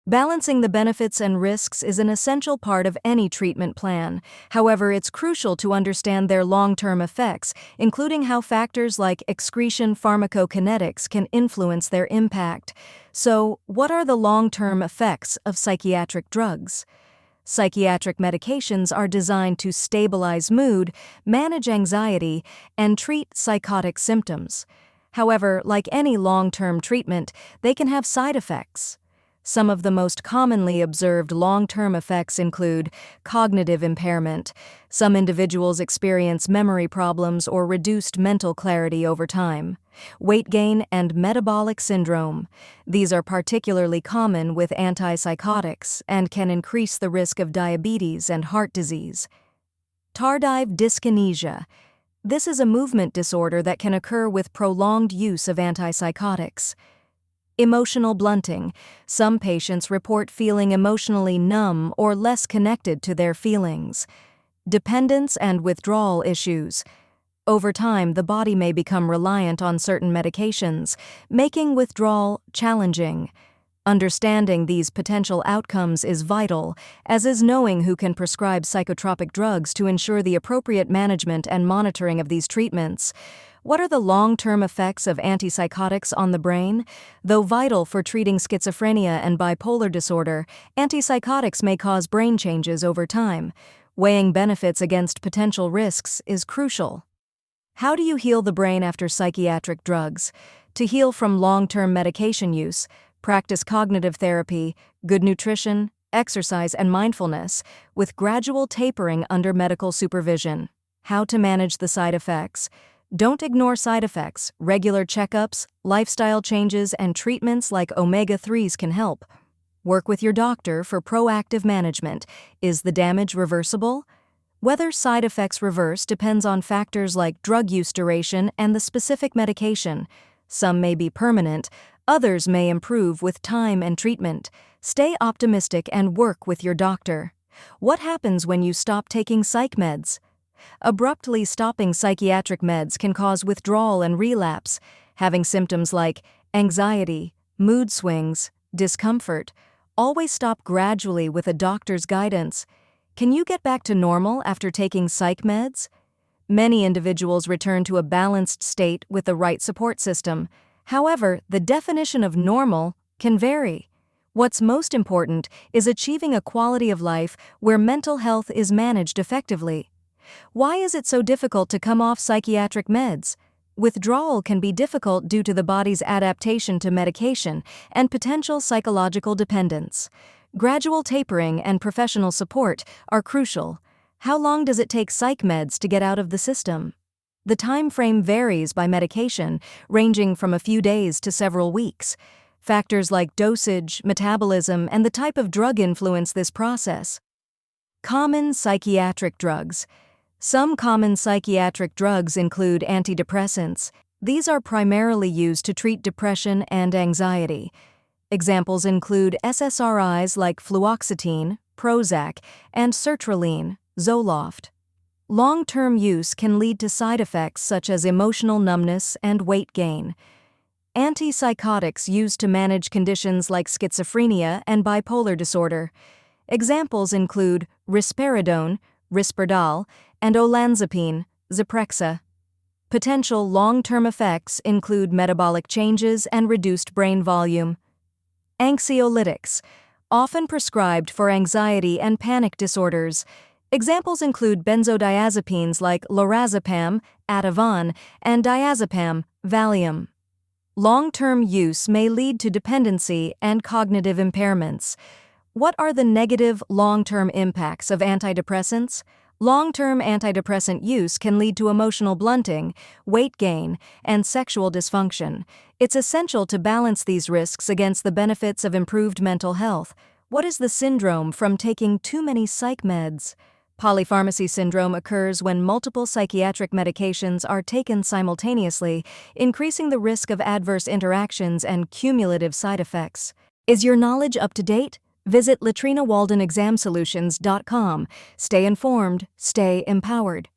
Balancing the benefits and risks is an essential part of any treatment plan. However, it's crucial to understand their long-term effects, including how factors like excretion pharmacokinetics can influence their impact. So, what are the long-term effects of psychiatric drugs? Psychiatric medications are designed to stabilize mood, manage anxiety, and treat psychotic symptoms. However, like any long-term treatment, they can have side effects. Some of the most commonly observed long-term effects include cognitive impairment. Some individuals experience memory problems or reduced mental clarity over time. Weight gain and metabolic syndrome. These are particularly common with antipsychotics and can increase the risk of diabetes and heart disease. Tardive dyskinesia. This is a movement disorder that can occur with prolonged use of antipsychotics. Emotional blunting. Some patients report feeling emotionally numb or less connected to their feelings. Dependence and withdrawal issues. Over time, the body may become reliant on certain medications, making withdrawal challenging. Understanding these potential outcomes is vital, as is knowing who can prescribe psychotropic drugs to ensure the appropriate management and monitoring of these treatments. What are the long-term effects of antipsychotics on the brain? Though vital for treating schizophrenia and bipolar disorder, antipsychotics may cause brain changes over time. Weighing benefits against potential risks is crucial. How do you heal the brain after psychiatric drugs? To heal from long-term medication use, practice cognitive therapy, good nutrition, exercise, and mindfulness, with gradual tapering under medical supervision. How to manage the side effects? Don't ignore side effects. Regular checkups, lifestyle changes, and treatments like omega-3s can help. Work with your doctor for proactive management. Is the damage reversible? Whether side effects reverse depends on factors like drug use duration and the specific medication. Some may be permanent, others may improve with time and treatment. Stay optimistic and work with your doctor. What happens when you stop taking psych meds? Abruptly stopping psychiatric meds can cause withdrawal and relapse. Having symptoms like anxiety, mood swings, discomfort. Always stop gradually with a doctor's guidance. Can you get back to normal after taking psych meds? Many individuals return to a balanced state with the right support system. However, the definition of normal can vary. What's most important is achieving a quality of life where mental health is managed effectively. Why is it so difficult to come off psychiatric meds? Withdrawal can be difficult due to the body's adaptation to medication and potential psychological dependence. Gradual tapering and professional support are crucial. How long does it take psych meds to get out of the system? The time frame varies by medication, ranging from a few days to several weeks. Factors like dosage, metabolism, and the type of drug influence this process. Common psychiatric drugs. Some common psychiatric drugs include antidepressants. These are primarily used to treat depression and anxiety. Examples include SSRIs like fluoxetine, Prozac, and sertraline, Zoloft. Long-term use can lead to side effects such as emotional numbness and weight gain. Antipsychotics used to manage conditions like schizophrenia and bipolar disorder. Examples include risperidone, Risperdal, and olanzapine, Zyprexa. Potential long-term effects include metabolic changes and reduced brain volume. Anxiolytics, often prescribed for anxiety and panic disorders. Examples include benzodiazepines like lorazepam, Ativan, and diazepam, Valium. Long-term use may lead to dependency and cognitive impairments. What are the negative long-term impacts of antidepressants? Long-term antidepressant use can lead to emotional blunting, weight gain, and sexual dysfunction. It's essential to balance these risks against the benefits of improved mental health. What is the syndrome from taking too many psych meds? Polypharmacy syndrome occurs when multiple psychiatric medications are taken simultaneously, increasing the risk of adverse interactions and cumulative side effects. Is your knowledge up to date? Visit LatrinaWaldenExamSolutions.com. Stay informed, stay empowered.